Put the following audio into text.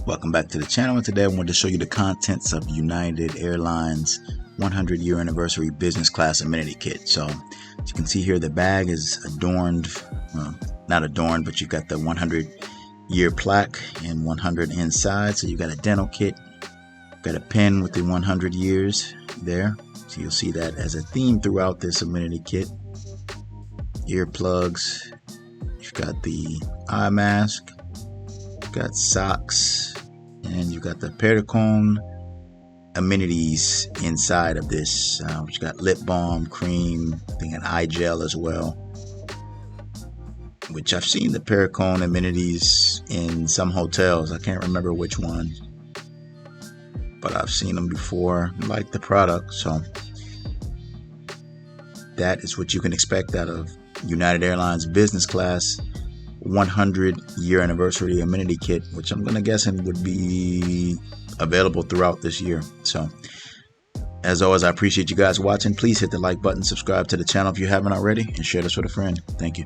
Welcome back to the channel, and today I wanted to show you the contents of United Airlines 100-year anniversary business class amenity kit. So as you can see here, the bag is adorned, well, not adorned, but you've got the 100-year plaque and 100 inside. So you've got a dental kit, got a pen with the 100 years there. So you'll see that as a theme throughout this amenity kit. Earplugs, you've got the eye mask, got socks, and you got the Pericone amenities inside of this. You got lip balm, cream, I think an eye gel as well, which I've seen the Pericone amenities in some hotels. I can't remember which one, but I've seen them before. I like the product, so that is what you can expect out of United Airlines business class 100-year anniversary amenity kit, which I'm gonna guess would be available throughout this year. So as always, I appreciate you guys watching. Please hit the like button, subscribe to the channel if you haven't already, and share this with a friend. Thank you.